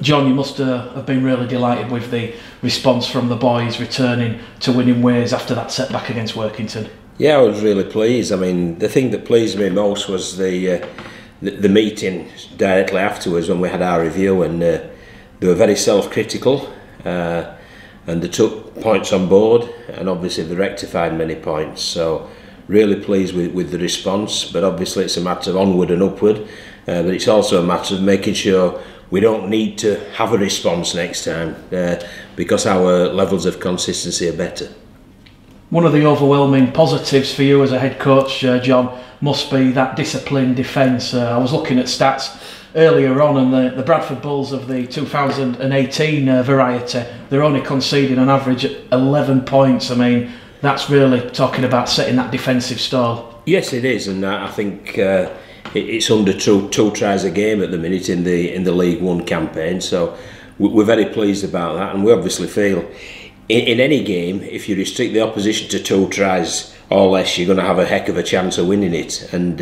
John, you must have been really delighted with the response from the boys returning to winning ways after that setback against Workington. Yeah, I was really pleased. I mean, the thing that pleased me most was the meeting directly afterwards when we had our review, and they were very self-critical, and they took points on board, and obviously they rectified many points. So really pleased with the response, but obviously it's a matter of onward and upward, but it's also a matter of making sure we don't need to have a response next time, because our levels of consistency are better. One of the overwhelming positives for you as a head coach, John, must be that disciplined defence. I was looking at stats earlier on, and the Bradford Bulls of the 2018 variety, they're only conceding on average 11 points. I mean, that's really talking about setting that defensive stall. Yes, it is, and I think it's under two tries a game at the minute in the League One campaign. So we're very pleased about that, and we obviously feel in any game, if you restrict the opposition to 2 tries or less, you're going to have a heck of a chance of winning it. And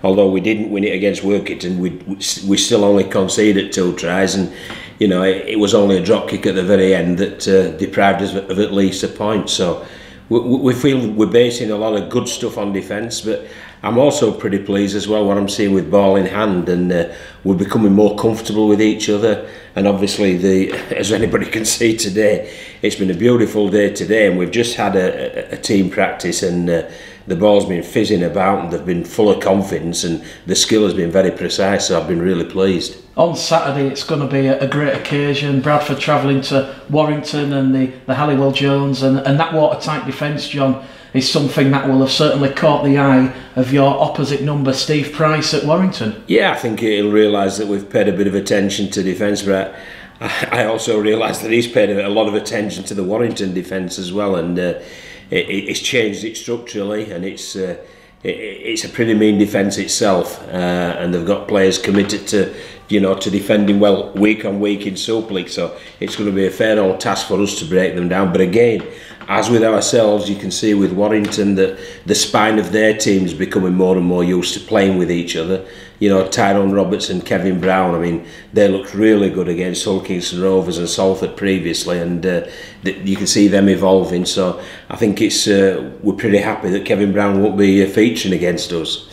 although we didn't win it against Workington, we still only conceded 2 tries, and you know it was only a drop kick at the very end that deprived us of at least a point. So we feel we're basing a lot of good stuff on defence, but I'm also pretty pleased as well what I'm seeing with ball in hand, and we're becoming more comfortable with each other. And obviously, as anybody can see today, it's been a beautiful day today, and we've just had a team practice, and the ball's been fizzing about, and they've been full of confidence, and the skill has been very precise. So I've been really pleased. On Saturday, it's going to be a great occasion. Bradford travelling to Warrington and the Halliwell Jones, and that watertight defence, John, is something that will have certainly caught the eye of your opposite number, Steve Price, at Warrington. Yeah, I think he'll realise that we've paid a bit of attention to defence, but I also realise that he's paid a lot of attention to the Warrington defence as well, and it's changed it structurally, and it's a pretty mean defence itself, and they've got players committed to defending well week on week in Super League, so it's going to be a fair old task for us to break them down. But again, as with ourselves, you can see with Warrington that the spine of their team is becoming more and more used to playing with each other. You know, Tyrone Roberts and Kevin Brown, I mean, they looked really good against Hull Kingston Rovers and Salford previously, and you can see them evolving. So I think we're pretty happy that Kevin Brown won't be featuring against us.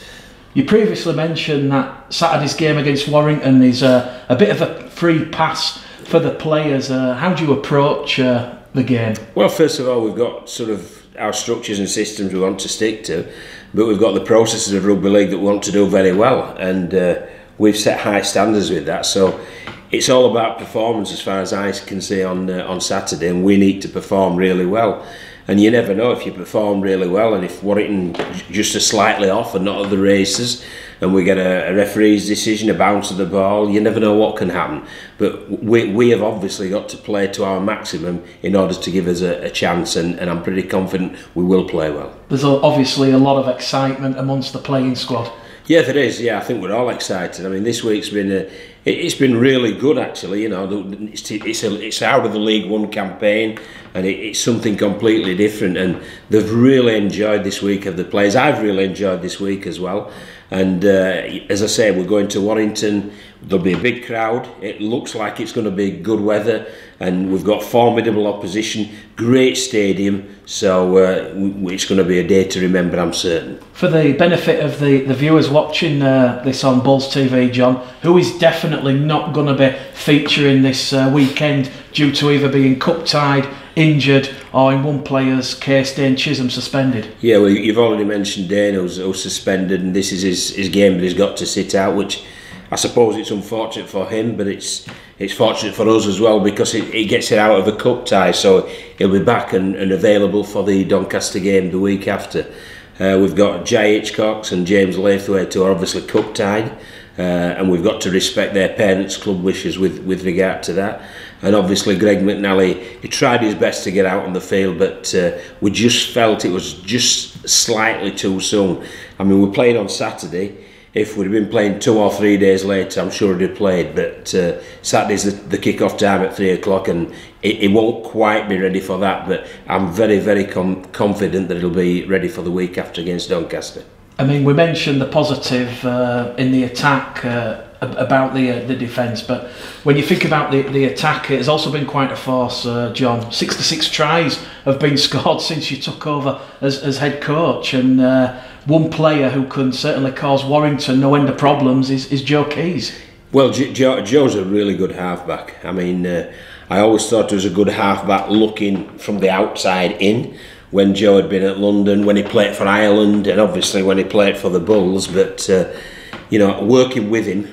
You previously mentioned that Saturday's game against Warrington is a bit of a free pass for the players. How do you approach the game? Well, first of all, we've got sort of our structures and systems we want to stick to, but we've got the processes of rugby league that we want to do very well, and we've set high standards with that. So it's all about performance as far as I can see on Saturday, and we need to perform really well. And you never know if you perform really well, and if Warrington just are slightly off and not at the races, and we get a referee's decision, a bounce of the ball, you never know what can happen. But we have obviously got to play to our maximum in order to give us a chance, and I'm pretty confident we will play well. There's obviously a lot of excitement amongst the playing squad. Yeah, there is. Yeah, I think we're all excited. I mean, this week's been it's been really good actually. You know, it's out of the League One campaign, and it's something completely different. And they've really enjoyed this week of the players. I've really enjoyed this week as well. And as I say, we're going to Warrington. There'll be a big crowd. It looks like it's going to be good weather, and we've got formidable opposition. Great stadium, so it's going to be a day to remember, I'm certain. For the benefit of the viewers watching this on Bulls TV, John, who is definitely not going to be featuring this weekend due to either being cup-tied, injured, or in one player's case, Dane Chisholm suspended? Yeah, well, you've already mentioned Dane, who's suspended, and this is his game that he's got to sit out, which I suppose it's unfortunate for him, but it's fortunate for us as well, because it gets it out of a cup tie, so he'll be back and available for the Doncaster game the week after. We've got Jay Hitchcox and James Lathwaite, who are obviously cup tied, and we've got to respect their parents' club wishes with regard to that. And obviously Greg McNally, he tried his best to get out on the field, but we just felt it was just slightly too soon. I mean, we're playing on Saturday. If we'd been playing 2 or 3 days later, I'm sure he'd have played, but Saturday's the kick-off time at 3 o'clock, and it won't quite be ready for that, but I'm very, very confident that it'll be ready for the week after against Doncaster. I mean, we mentioned the positive in the attack about the defence, but when you think about the attack, it has also been quite a force, John. 66 tries have been scored since you took over as head coach, and one player who can certainly cause Warrington no end of problems is Joe Keys. Well, Joe's a really good halfback. I mean, I always thought he was a good halfback looking from the outside in, when Joe had been at London, when he played for Ireland, and obviously when he played for the Bulls. But you know, working with him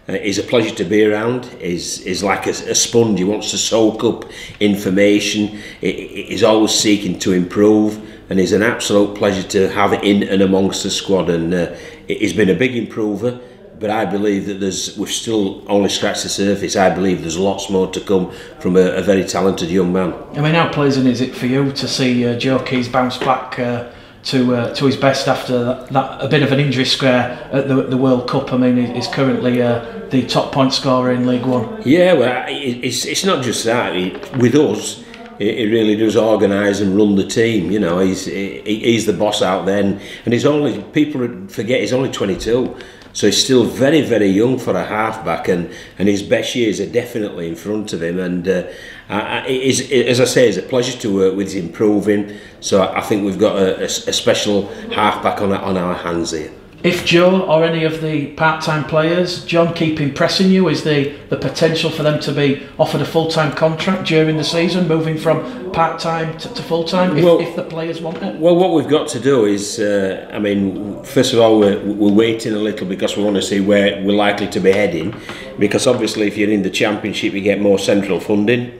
is a pleasure to be around. Is like a sponge. He wants to soak up information. He's always seeking to improve, and he's an absolute pleasure to have in and amongst the squad. And he's been a big improver. But I believe that we've still only scratched the surface. I believe there's lots more to come from a very talented young man. I mean, how pleasant is it for you to see Joe Keys bounce back to his best after that a bit of an injury scare at the World Cup? I mean, he's currently the top point scorer in League One. Yeah, well, it's not just that. With us, he really does organise and run the team. You know, he's the boss out there, and he's only, people forget, he's only 22. So he's still very, very young for a halfback, and his best years are definitely in front of him. And as I say, it's a pleasure to work with. He's improving. So I think we've got a special halfback on our hands here. If Joe or any of the part-time players, John, keep impressing you, is the potential for them to be offered a full-time contract during the season, moving from part-time to full-time, if the players want it? Well, what we've got to do is, I mean, first of all, we're waiting a little because we want to see where we're likely to be heading. Because obviously, if you're in the Championship, you get more central funding,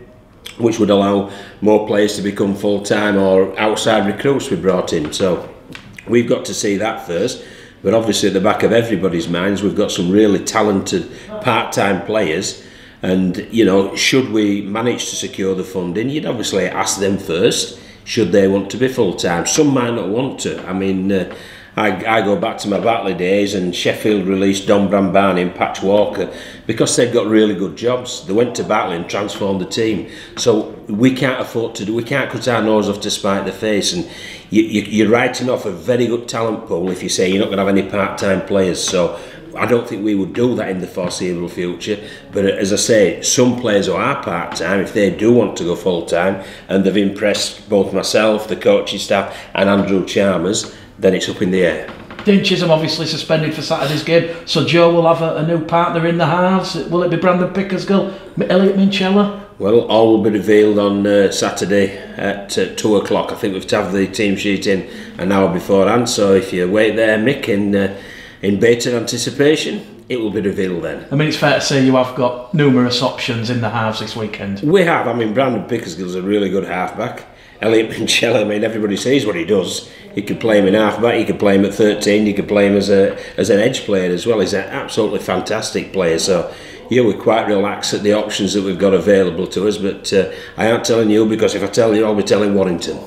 which would allow more players to become full-time, or outside recruits we brought in. So we've got to see that first. But obviously at the back of everybody's minds, we've got some really talented part-time players, and you know, should we manage to secure the funding, you'd obviously ask them first, should they want to be full-time. Some might not want to. I mean, I go back to my Batley days, and Sheffield released Don Brambani and Patch Walker because they've got really good jobs. They went to Batley and transformed the team. So we can't afford to we can't cut our nose off to spite the face, and you're writing off a very good talent pool if you say you're not going to have any part-time players. So I don't think we would do that in the foreseeable future. But as I say, some players who are part-time, if they do want to go full-time, and they've impressed both myself, the coaching staff, and Andrew Chalmers, then it's up in the air. Dean Chisholm obviously suspended for Saturday's game, so Joe will have a new partner in the halves. Will it be Brandon Pickersgill, Elliot Minchella? Well, all will be revealed on Saturday at 2 o'clock. I think we've to have the team sheet in an hour beforehand, so if you wait there, Mick, in bated anticipation, it will be revealed then. I mean, it's fair to say you have got numerous options in the halves this weekend. We have. I mean, Brandon Pickersgill's a really good halfback. Elliot Minchella, I mean, everybody sees what he does. You could play him in halfback, you could play him at 13, you could play him as an edge player as well. He's an absolutely fantastic player. So yeah, we're quite relaxed at the options that we've got available to us. But I aren't telling you, because if I tell you, I'll be telling Warrington.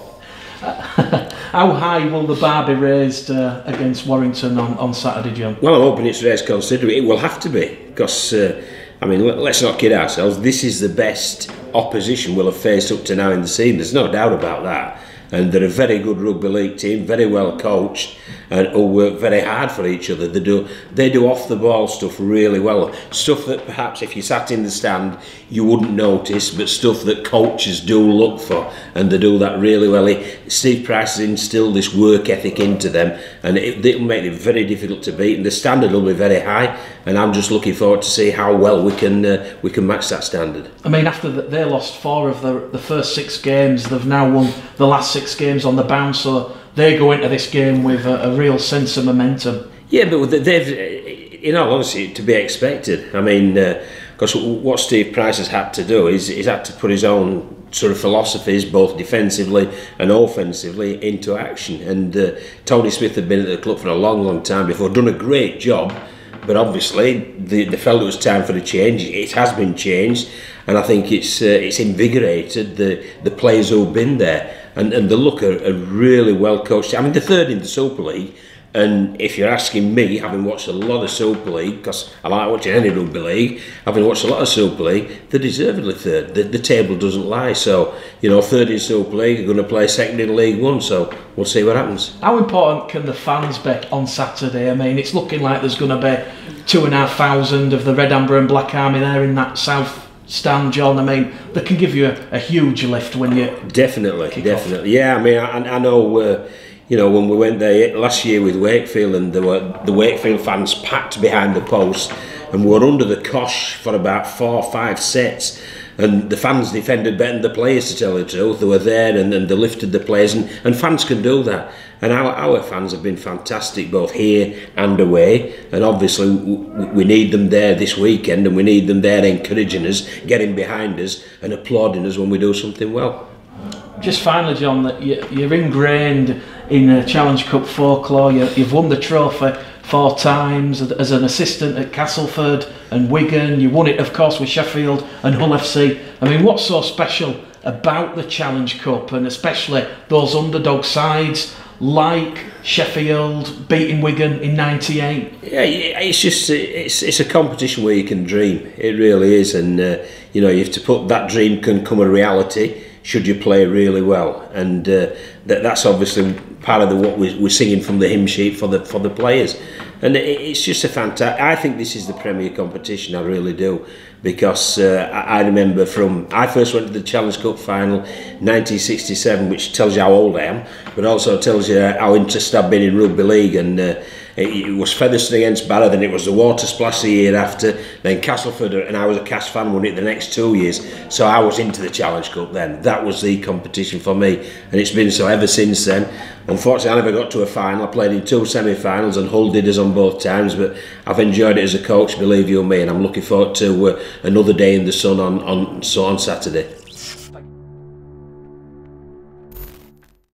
How high will the bar be raised against Warrington on Saturday, John? Well, I'm hoping it's raised considerably. It will have to be, because I mean, let's not kid ourselves. This is the best opposition we'll have faced up to now in the season. There's no doubt about that. And they're a very good rugby league team, very well coached, and who work very hard for each other. They do off the ball stuff really well. Stuff that perhaps if you sat in the stand you wouldn't notice, but stuff that coaches do look for, and they do that really well. Steve Price has instilled this work ethic into them, and it'll make it very difficult to beat. And the standard will be very high, and I'm just looking forward to see how well we can match that standard. I mean, after they lost 4 of the first 6 games, they've now won the last 6 games on the bounce, so they go into this game with a real sense of momentum. Yeah, but they've, in all honesty, to be expected. I mean, because what Steve Price has had to do is he's had to put his own sort of philosophies, both defensively and offensively, into action. And Tony Smith had been at the club for a long, long time before, done a great job. But obviously, they felt it was time for the change. It has been changed, and I think it's invigorated the players who've been there, and they look a really well coached. I mean, they're third in the Super League, And if you're asking me, having watched a lot of Super League, because I like watching any rugby league, having watched a lot of Super League, they're deservedly third. The table doesn't lie. So, you know, third in Super League, are going to play second in League One. So we'll see what happens. How important can the fans be on Saturday? I mean, it's looking like there's going to be 2,500 of the Red, Amber and Black Army there in that south stand, John. I mean, they can give you a huge lift when you definitely. Yeah, I mean, I know. You know, when we went there last year with Wakefield, and there were the Wakefield fans packed behind the post, and we were under the cosh for about 4 or 5 sets, and the fans defended better than the players, to tell the truth. They were there and they lifted the players, and fans can do that. And our fans have been fantastic, both here and away, and obviously we need them there this weekend, and we need them there encouraging us, getting behind us and applauding us when we do something well. Just finally, John, that you're ingrained in Challenge Cup folklore. You've won the trophy 4 times as an assistant at Castleford and Wigan. You won it, of course, with Sheffield and Hull FC. I mean, what's so special about the Challenge Cup, and especially those underdog sides like Sheffield beating Wigan in '98? Yeah, it's just it's a competition where you can dream. It really is, and you know, you have to put that dream can come a reality should you play really well, and that's obviously part of what we're singing from the hymn sheet for the players. And it's just a fantastic. I think this is the premier competition. I really do, because I remember I first went to the Challenge Cup final 1967, which tells you how old I am, but also tells you how interested I've been in rugby league. And it was Featherstone against Barrow, then it was the Water Splash the year after, then Castleford, and I was a Cas fan, won it the next 2 years. So I was into the Challenge Cup then. That was the competition for me, and it's been so ever since then. Unfortunately, I never got to a final. I played in 2 semi-finals, and Hull did us on both times, but I've enjoyed it as a coach, believe you me, and I'm looking forward to another day in the sun on Saturday.